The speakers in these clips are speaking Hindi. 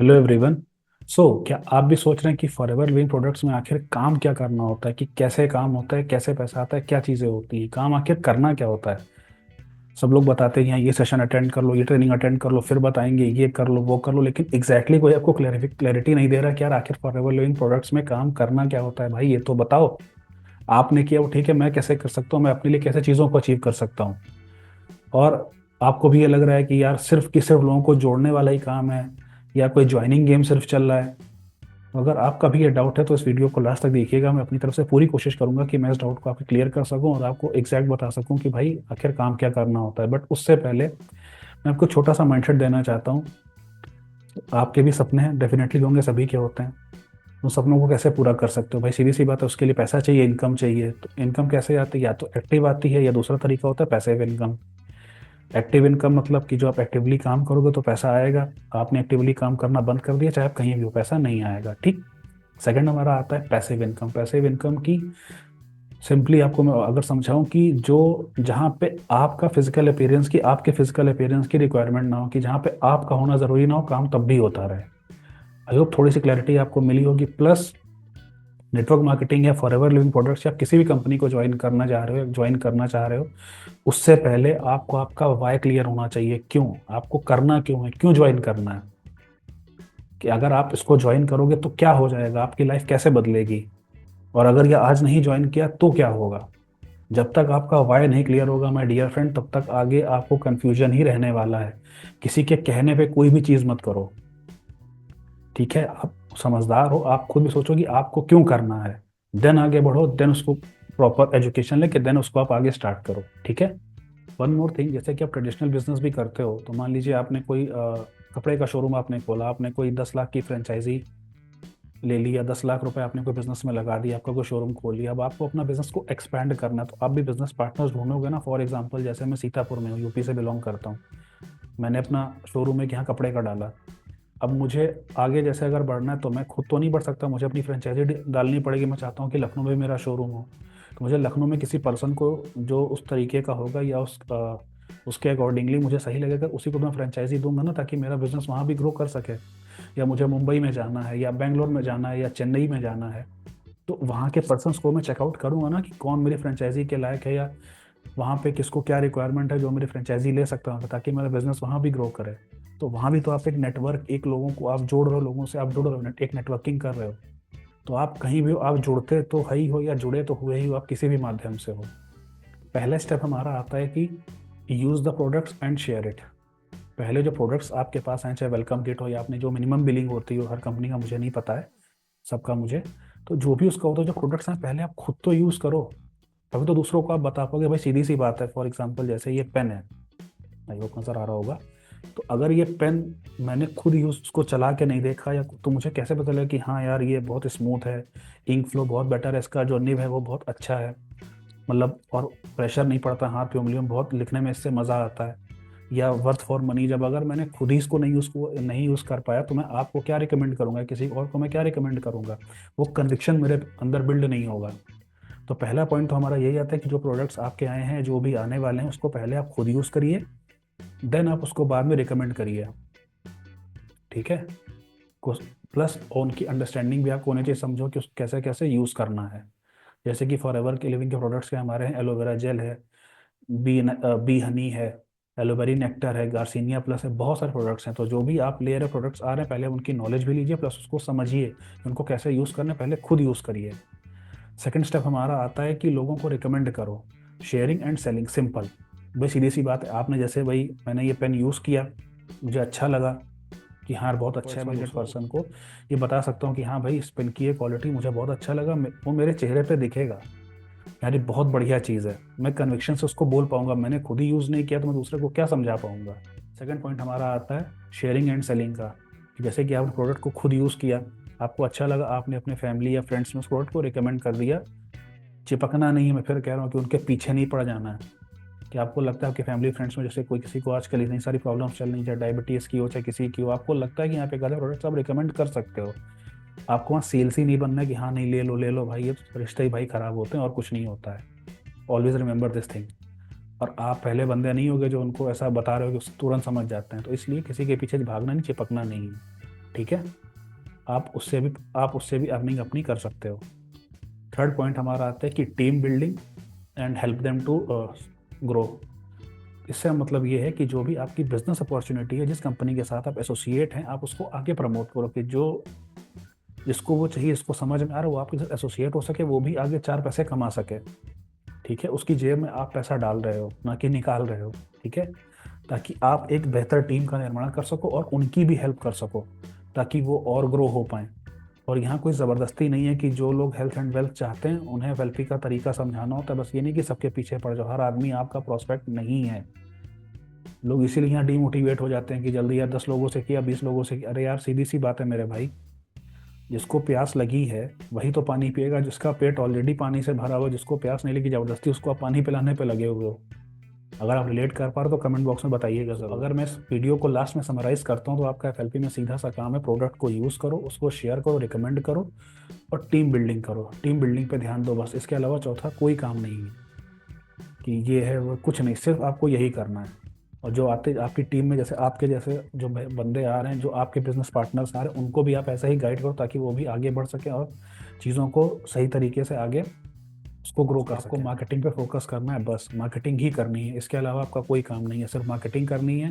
Hello everyone. सो क्या आप भी सोच रहे हैं कि फॉरएवर लिविंग प्रोडक्ट्स में आखिर काम क्या करना होता है, कि कैसे काम होता है, कैसे पैसा आता है, क्या चीज़ें होती हैं, काम आखिर करना क्या होता है। सब लोग बताते हैं ये सेशन अटेंड कर लो, ये ट्रेनिंग अटेंड कर लो, फिर बताएंगे ये कर लो वो कर लो, लेकिन कोई आपको क्लैरिटी नहीं दे रहा कि यार आखिर फॉरएवर लिविंग प्रोडक्ट्स में काम करना क्या होता है। भाई ये तो बताओ। आपने किया वो ठीक है, मैं कैसे कर सकता हूँ, मैं अपने लिए कैसे चीज़ों को अचीव कर सकता हूँ। और आपको भी ये लग रहा है कि यार सिर्फ लोगों को जोड़ने वाला ही काम है, या कोई ज्वाइनिंग गेम सिर्फ चल रहा है। तो अगर आपका भी ये डाउट है तो इस वीडियो को लास्ट तक देखिएगा। मैं अपनी तरफ से पूरी कोशिश करूंगा कि मैं इस डाउट को आपको क्लियर कर सकूं और आपको एग्जैक्ट बता सकूं कि भाई आखिर काम क्या करना होता है। बट उससे पहले मैं आपको छोटा सा माइंडसेट देना चाहता हूँ। आपके भी सपने हैं, डेफिनेटली होंगे, सभी के होते हैं। उन सपनों को कैसे पूरा कर सकते हो भाई? सीधी सी बात है, उसके लिए पैसा चाहिए, इनकम चाहिए। तो इनकम कैसे आती है? या तो एक्टिव आती है, या दूसरा तरीका होता है पैसिव इनकम। एक्टिव इनकम मतलब कि जो आप एक्टिवली काम करोगे तो पैसा आएगा। आपने एक्टिवली काम करना बंद कर दिया, चाहे आप कहीं भी हो, पैसा नहीं आएगा। ठीक। सेकंड हमारा आता है पैसिव इनकम। पैसिव इनकम की सिंपली आपको मैं अगर समझाऊं कि जो जहाँ पे आपके फिजिकल अपीयरेंस की रिक्वायरमेंट ना हो, कि जहाँ पे आपका होना जरूरी ना हो, काम तब भी होता रहे। आई होप थोड़ी सी क्लैरिटी आपको मिली होगी। प्लस नेटवर्क मार्केटिंग या फॉरएवर लिविंग प्रोडक्ट्स या किसी भी कंपनी को ज्वाइन करना चाह रहे हो, उससे पहले आपको आपका वाई क्लियर होना चाहिए। क्यों आपको करना, क्यों है, क्यों ज्वाइन करना है, कि अगर आप इसको ज्वाइन करोगे तो क्या हो जाएगा, आपकी लाइफ कैसे बदलेगी। और अगर ये आज नहीं ज्वाइन किया तो क्या होगा। जब तक आपका वाई नहीं क्लियर होगा माय डियर फ्रेंड, तब तक आगे आपको कंफ्यूजन ही रहने वाला है। किसी के कहने पे कोई भी चीज़ मत करो। ठीक है, आप समझदार हो, आप खुद भी सोचो कि आपको क्यों करना है, देन आगे बढ़ो, देन उसको प्रॉपर एजुकेशन लेके देन उसको आप आगे स्टार्ट करो। ठीक है। वन मोर थिंग, जैसे कि आप ट्रेडिशनल बिजनेस भी करते हो, तो मान लीजिए आपने कोई कपड़े का शोरूम आपने खोला, आपने कोई 10 लाख की फ्रेंचाइजी ले लिया, 10 लाख रुपए आपने कोई बिजनेस में लगा दिया, आपका कोई शोरूम खोल लिया। अब आपको अपना बिजनेस को एक्सपैंड करना है, तो आप भी बिजनेस पार्टनर्स ढूंढोगे ना। फॉर एग्जांपल जैसे मैं सीतापुर में हूँ, यूपी से बिलोंग करता हूँ। मैंने अपना शोरूम एक यहाँ कपड़े का डाला। अब मुझे आगे जैसे अगर बढ़ना है तो मैं खुद तो नहीं बढ़ सकता, मुझे अपनी फ्रेंचाइजी डालनी पड़ेगी। मैं चाहता हूँ कि लखनऊ में भी मेरा शोरूम हो, तो मुझे लखनऊ में किसी पर्सन को जो उस तरीके का होगा या उसके अकॉर्डिंगली मुझे सही लगेगा, उसी को मैं फ्रेंचाइजी दूंगा ना, ताकि मेरा बिजनेस वहाँ भी ग्रो कर सके। या मुझे मुंबई में जाना है, या बेंगलोर में जाना है, या चेन्नई में जाना है, तो वहाँ के पर्सन्स को मैं चेकआउट करूंगा ना कि कौन मेरी फ्रेंचाइजी के लायक है, या वहाँ पे किसको क्या रिक्वायरमेंट है जो मेरी फ्रेंचाइजी ले सकता हूँ, ताकि मेरा बिजनेस वहाँ भी ग्रो करे। तो वहाँ भी तो आप एक नेटवर्क, एक लोगों को आप जोड़ रहे हो, लोगों से आप जुड़ रहे हो, एक नेटवर्किंग कर रहे हो। तो आप कहीं भी हो, आप जुड़ते तो है ही हो, या जुड़े तो हुए ही हो, आप किसी भी माध्यम से हो। पहला स्टेप हमारा आता है कि use the products and share it. पहले जो प्रोडक्ट्स आपके पास हैं, चाहे वेलकम किट हो या आपने जो मिनिमम बिलिंग होती हो हर कंपनी का, मुझे नहीं पता है सबका मुझे, तो जो भी उसका होता है, जो प्रोडक्ट्स हैं पहले आप खुद तो यूज़ करो, तभी तो दूसरों को आप बता पाओगे। भाई सीधी सी बात है, फॉर एग्जांपल जैसे ये पेन है, आई होप नज़र आ रहा होगा। तो अगर ये पेन मैंने खुद यूज उसको चला के नहीं देखा, या तो मुझे कैसे पता लगा कि हाँ यार ये बहुत स्मूथ है, इंक फ्लो बहुत बेटर है, इसका जो निब है वो बहुत अच्छा है, मतलब और प्रेशर नहीं पड़ता हाथ पे, उंगलियों में बहुत लिखने में इससे मज़ा आता है, या वर्थ फॉर मनी। जब अगर मैंने खुद ही इसको नहीं यूज़ कर पाया, तो मैं आपको क्या रिकमेंड करूंगा, किसी और को मैं क्या रिकमेंड करूंगा। वो कन्विक्शन मेरे अंदर बिल्ड नहीं होगा। तो पहला पॉइंट तो हमारा यही आता है कि जो प्रोडक्ट्स आपके आए हैं, जो भी आने वाले हैं, उसको पहले आप खुद यूज़ करिए, देन आप उसको बाद में रिकमेंड करिए। ठीक है। प्लस उनकी अंडरस्टैंडिंग भी आपको होनी चाहिए, समझो कि उस कैसे कैसे यूज़ करना है। जैसे कि फॉर एवर के लिविंग के प्रोडक्ट्स के हमारे हैं, एलोवेरा जेल है, बी हनी है, एलोवेरी नेक्टर है, गार्सिनिया प्लस है, बहुत सारे प्रोडक्ट्स हैं। तो जो भी आप ले रहे प्रोडक्ट्स आ रहे हैं, पहले उनकी नॉलेज भी लीजिए, प्लस उसको समझिए कि उनको कैसे यूज़ करना है, पहले खुद यूज़ करिए। सेकंड स्टेप हमारा आता है कि लोगों को रिकमेंड करो। Sharing and selling, simple. भाई सीधी सी बात है, आपने जैसे भाई मैंने ये पेन यूज़ किया, मुझे अच्छा लगा कि हाँ बहुत अच्छा है, मैं जिस पर्सन को ये बता सकता हूँ कि हाँ भाई इस पेन की ये क्वालिटी मुझे बहुत अच्छा लगा, वो मेरे चेहरे पे दिखेगा यार ये बहुत बढ़िया चीज़ है, मैं कन्विक्शन से उसको बोल पाऊंगा। मैंने खुद ही यूज़ नहीं किया तो मैं दूसरे को क्या समझा पाऊंगा। सेकंड पॉइंट हमारा आता है शेयरिंग एंड सेलिंग का, कि जैसे कि आपने प्रोडक्ट को खुद यूज़ किया, आपको अच्छा लगा, आपने अपने फैमिली या फ्रेंड्स में उस प्रोडक्ट को रिकमेंड कर दिया। चिपकना नहीं है, मैं फिर कह रहा हूँ कि उनके पीछे नहीं पड़ जाना है। कि आपको लगता है आपके फैमिली फ्रेंड्स में जैसे कोई किसी को आजकल इतनी सारी प्रॉब्लम्स चल रही, चाहे डायबिटीज़ की हो चाहे किसी की हो, आपको लगता है कि यहाँ पे गलत प्रोडक्ट्स आप रिकमेंड कर सकते हो। आपको वहाँ सेल्स ही नहीं बनना है कि हाँ नहीं ले लो भाई, ये तो रिश्ते ही भाई खराब होते हैं और कुछ नहीं होता है। Always remember this thing. और आप पहले बंदे नहीं होगे जो उनको ऐसा बता रहे हो कि तुरंत समझ जाते हैं, तो इसलिए किसी के पीछे भागना नहीं, चिपकना नहीं है। ठीक है, आप उससे भी अर्निंग अपनी कर सकते हो। थर्ड पॉइंट हमारा आता है कि team building and help them to grow. इससे मतलब ये है कि जो भी आपकी बिजनेस अपॉर्चुनिटी है, जिस कंपनी के साथ आप एसोसिएट हैं, आप उसको आगे प्रमोट करो कि जो जिसको वो चाहिए, इसको समझ में आ रहा है, वो आपके साथ एसोसिएट हो सके, वो भी आगे चार पैसे कमा सके। ठीक है, उसकी जेब में आप पैसा डाल रहे हो, ना कि निकाल रहे हो। ठीक है, ताकि आप एक बेहतर टीम का निर्माण कर सको और उनकी भी हेल्प कर सको, ताकि वो और ग्रो हो पाए। और यहाँ कोई ज़बरदस्ती नहीं है कि जो लोग हेल्थ एंड वेल्थ चाहते हैं उन्हें वेल्थी का तरीका समझाना होता है। बस ये नहीं कि सबके पीछे पड़ जाओ, हर आदमी आपका प्रोस्पेक्ट नहीं है। लोग इसीलिए यहाँ डीमोटिवेट हो जाते हैं कि जल्दी यार 10 लोगों से किया, 20 लोगों से किया। अरे यार, सीधी सी बात है मेरे भाई, जिसको प्यास लगी है वही तो पानी पिएगा। जिसका पेट ऑलरेडी पानी से भरा हुआ है, जिसको प्यास नहीं लगी, जबरदस्ती उसको आप पानी पिलाने पे लगे हुए हो। अगर आप रिलेट कर पा रहे हो तो कमेंट बॉक्स में बताइएगा जरूर। अगर मैं इस वीडियो को लास्ट में समराइज करता हूँ तो आपका एफएलपी में सीधा सा काम है, प्रोडक्ट को यूज़ करो, उसको शेयर करो, रिकमेंड करो और टीम बिल्डिंग करो। टीम बिल्डिंग पे ध्यान दो बस, इसके अलावा चौथा कोई काम नहीं है कि ये है वो, कुछ नहीं, सिर्फ आपको यही करना है। और जो आते आपकी टीम में, जैसे आपके जैसे जो बंदे आ रहे हैं, जो आपके बिजनेस पार्टनर्स आ रहे हैं, उनको भी आप ऐसा ही गाइड करो ताकि वो भी आगे बढ़ सकें और चीज़ों को सही तरीके से आगे उसको ग्रो कर सकें। आपको मार्केटिंग पे फोकस करना है, बस मार्केटिंग ही करनी है, इसके अलावा आपका कोई काम नहीं है। सिर्फ मार्केटिंग करनी है,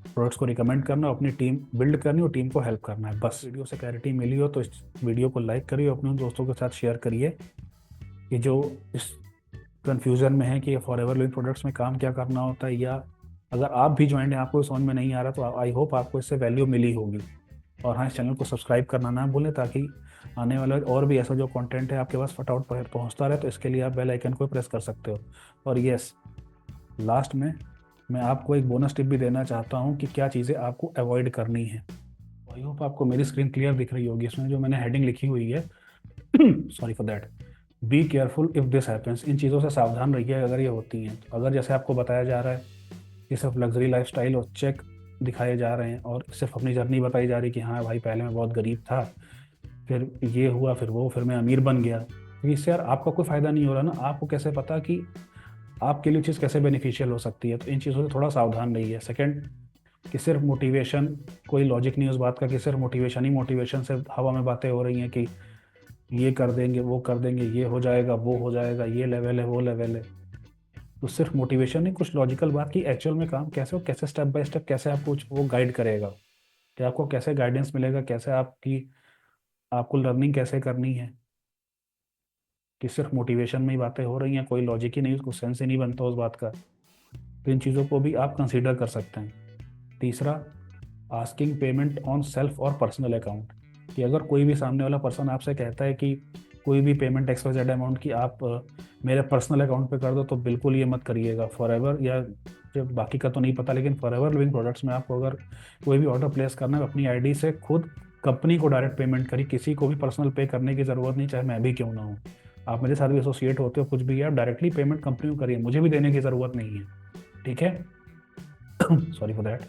प्रोडक्ट्स को रिकमेंड करना, अपनी टीम बिल्ड करनी और टीम को हेल्प करना है बस। वीडियो से क्लैरिटी मिली हो तो इस वीडियो को लाइक करिए, अपने दोस्तों के साथ शेयर करिए कि जो इस कन्फ्यूज़न में है कि फॉरएवर लिविंग प्रोडक्ट्स में काम क्या करना होता है, या अगर आप भी ज्वाइंट हैं, आपको समझ में नहीं आ रहा, तो आई होप आपको इससे वैल्यू मिली होगी। और हाँ, इस चैनल को सब्सक्राइब करना ना भूलें ताकि आने वाला और भी ऐसा जो कंटेंट है आपके पास फटाफट पहुंचता रहे। तो इसके लिए आप बेल आइकन को प्रेस कर सकते हो। और यस, लास्ट में मैं आपको एक बोनस टिप भी देना चाहता हूँ कि क्या चीज़ें आपको अवॉइड करनी है। आई होप आपको मेरी स्क्रीन क्लियर दिख रही होगी। इसमें जो मैंने हेडिंग लिखी हुई है, sorry for that, be careful if this happens. इन चीज़ों से सावधान रहिए अगर ये होती हैं। तो अगर जैसे आपको बताया जा रहा है कि सिर्फ लग्जरी लाइफस्टाइल और चेक दिखाए जा रहे हैं और सिर्फ अपनी जर्नी बताई जा रही है कि हाँ भाई, पहले मैं बहुत गरीब था, फिर ये हुआ, फिर वो, फिर मैं अमीर बन गया, तो इससे यार आपका कोई फ़ायदा नहीं हो रहा ना। आपको कैसे पता कि आपके लिए चीज़ कैसे बेनिफिशियल हो सकती है। तो इन चीज़ों से थोड़ा सावधान रहिए। सेकंड, कि सिर्फ मोटिवेशन, कोई लॉजिक नहीं उस बात का कि सिर्फ मोटिवेशन ही मोटिवेशन से हवा में बातें हो रही हैं कि ये कर देंगे, वो कर देंगे, ये हो जाएगा, वो हो जाएगा, ये लेवल है, वो लेवल है। तो सिर्फ मोटिवेशन नहीं, कुछ लॉजिकल बात कि एक्चुअल में काम कैसे हो, कैसे स्टेप बाय स्टेप कैसे आपको वो गाइड करेगा, कि आपको कैसे गाइडेंस मिलेगा, कैसे आपको लर्निंग कैसे करनी है। कि सिर्फ मोटिवेशन में ही बातें हो रही हैं, कोई लॉजिक ही नहीं, उसको सेंस ही नहीं बनता उस बात का। तो इन चीज़ों को भी आप कंसीडर कर सकते हैं। तीसरा, आस्किंग पेमेंट ऑन सेल्फ और पर्सनल अकाउंट। कि अगर कोई भी सामने वाला पर्सन आपसे कहता है कि कोई भी पेमेंट XYZ अमाउंट की आप मेरे पर्सनल अकाउंट पे कर दो, तो बिल्कुल ये मत करिएगा। फॉरएवर, या जब बाकी का तो नहीं पता, लेकिन फॉरएवर लिविंग प्रोडक्ट्स में आपको अगर कोई भी ऑर्डर प्लेस करना है, अपनी आईडी से खुद कंपनी को डायरेक्ट पेमेंट करिए। किसी को भी पर्सनल पे करने की ज़रूरत नहीं, चाहे मैं भी क्यों ना हूँ। आप मेरे साथ भी एसोसिएट होते हो, कुछ भी, आप डायरेक्टली पेमेंट कंपनी को करिए, मुझे भी देने की ज़रूरत नहीं है। ठीक है, सॉरी फॉर दैट।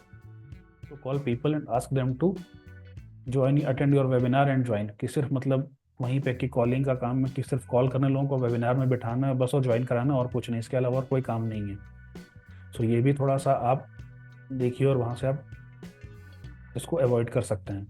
तो call people and ask them to join, attend your webinar and join. कि सिर्फ मतलब वहीं पे कि कॉलिंग का काम है कि सिर्फ कॉल करने लोगों को वेबिनार में बिठाना है बस, और ज्वाइन कराना, और कुछ नहीं, इसके अलावा और कोई काम नहीं है। सो ये भी थोड़ा सा आप देखिए और वहाँ से आप इसको अवॉइड कर सकते हैं,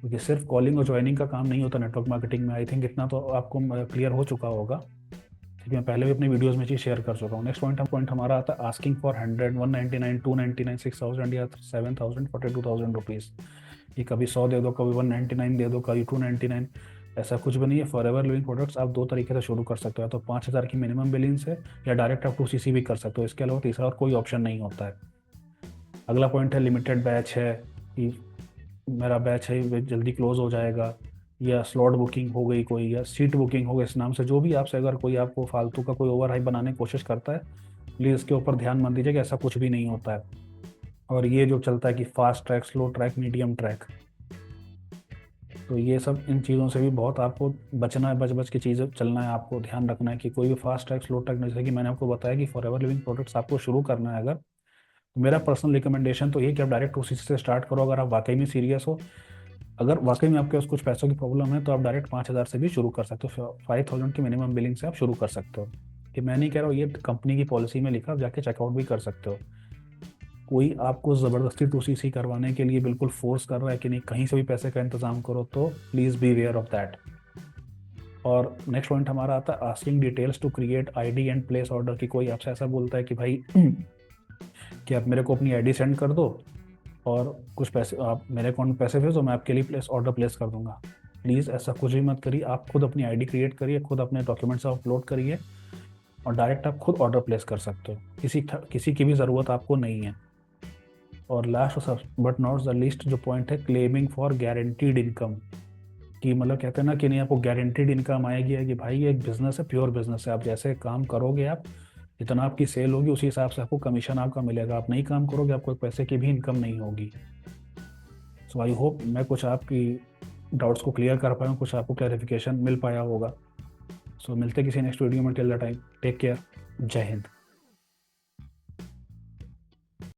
क्योंकि सिर्फ कॉलिंग और ज्वाइनिंग का काम नहीं होता नेटवर्क मार्केटिंग में। आई थिंक इतना तो आपको क्लियर हो चुका होगा, क्योंकि मैं पहले भी अपनी वीडियोस में चीज़ शेयर कर चुका हूँ। नेक्स्ट पॉइंट हमारा आता है आस्किंग फॉर 100, 199, 299, 6000 या 7000, 42,000 रुपीज़। ये कभी 100 दे दो, कभी 199 दे दो, कभी 299। ऐसा कुछ भी नहीं है। फॉरएवर लिविंग प्रोडक्ट्स आप दो तरीके से शुरू कर सकते हो, या तो 5,000 की मिनिमम बिलिंग से, या डायरेक्ट आप 2CC भी कर सकते हो। इसके अलावा तीसरा और कोई ऑप्शन नहीं होता है। अगला पॉइंट है लिमिटेड बैच है, कि मेरा बैच है वो जल्दी क्लोज हो जाएगा, या स्लॉट बुकिंग हो गई कोई, या सीट बुकिंग हो गई, इस नाम से जो भी आपसे अगर कोई आपको फालतू का कोई ओवर हाइप बनाने की कोशिश करता है, प्लीज़ इसके ऊपर ध्यान मत दीजिए कि ऐसा कुछ भी नहीं होता है। और ये जो चलता है कि fast track, slow track, medium track, तो ये सब, इन चीज़ों से भी बहुत आपको बचना है, बच बच की चीज़ें चलना है। आपको ध्यान रखना है कि कोई भी फास्ट ट्रैक, स्लो ट्रैक, जैसे कि मैंने आपको बताया कि फॉरएवर लिविंग प्रोडक्ट्स आपको शुरू करना है अगर, तो मेरा पर्सनल रिकमेंडेशन तो ये कि आप डायरेक्ट 2CC से स्टार्ट करो अगर आप वाकई में सीरियस हो। अगर वाकई में आपके पास कुछ पैसों की प्रॉब्लम है तो आप डायरेक्ट 5,000 से भी शुरू कर सकते हो। 5,000 की मिनिमम बिलिंग से आप शुरू कर सकते हो। कि मैं नहीं कह रहा हूँ, ये कंपनी की पॉलिसी में लिखा, आप जाके चेकआउट भी कर सकते हो। कोई आपको ज़बरदस्ती टूसीसी करवाने के लिए बिल्कुल फोर्स कर रहा है कि नहीं कहीं से भी पैसे का इंतजाम करो, तो please beware of that. और नेक्स्ट पॉइंट हमारा आता है asking details to create ID and place order. की कोई आपसे ऐसा बोलता है कि भाई कि आप मेरे को अपनी आईडी सेंड कर दो और कुछ पैसे आप मेरे अकाउंट में पैसे भेजो, मैं आपके लिए ऑर्डर प्लेस कर दूंगा। प्लीज़ ऐसा कुछ भी मत करिए। आप खुद अपनी आईडी क्रिएट करिए, खुद अपने डॉक्यूमेंट्स अपलोड करिए और डायरेक्ट आप खुद ऑर्डर प्लेस कर सकते हो। किसी की भी ज़रूरत आपको नहीं है। और last but not the least जो पॉइंट है, क्लेमिंग फॉर गारंटीड इनकम। कि मतलब कहते हैं ना कि नहीं आपको गारंटीड इनकम आएगी, है कि भाई ये एक बिजनेस है, प्योर बिजनेस है। आप जैसे काम करोगे, आप जितना आपकी सेल होगी उसी हिसाब से आपको कमीशन आपका मिलेगा। आप नहीं काम करोगे, आपको एक पैसे की भी इनकम नहीं होगी। सो आई होप मैं कुछ आपकी डाउट्स को क्लियर कर पाया हूँ, कुछ आपको क्लैरिफिकेशन मिल पाया होगा। सो मिलते किसी नेक्स्ट वीडियो में। Till the time take care. जय हिंद।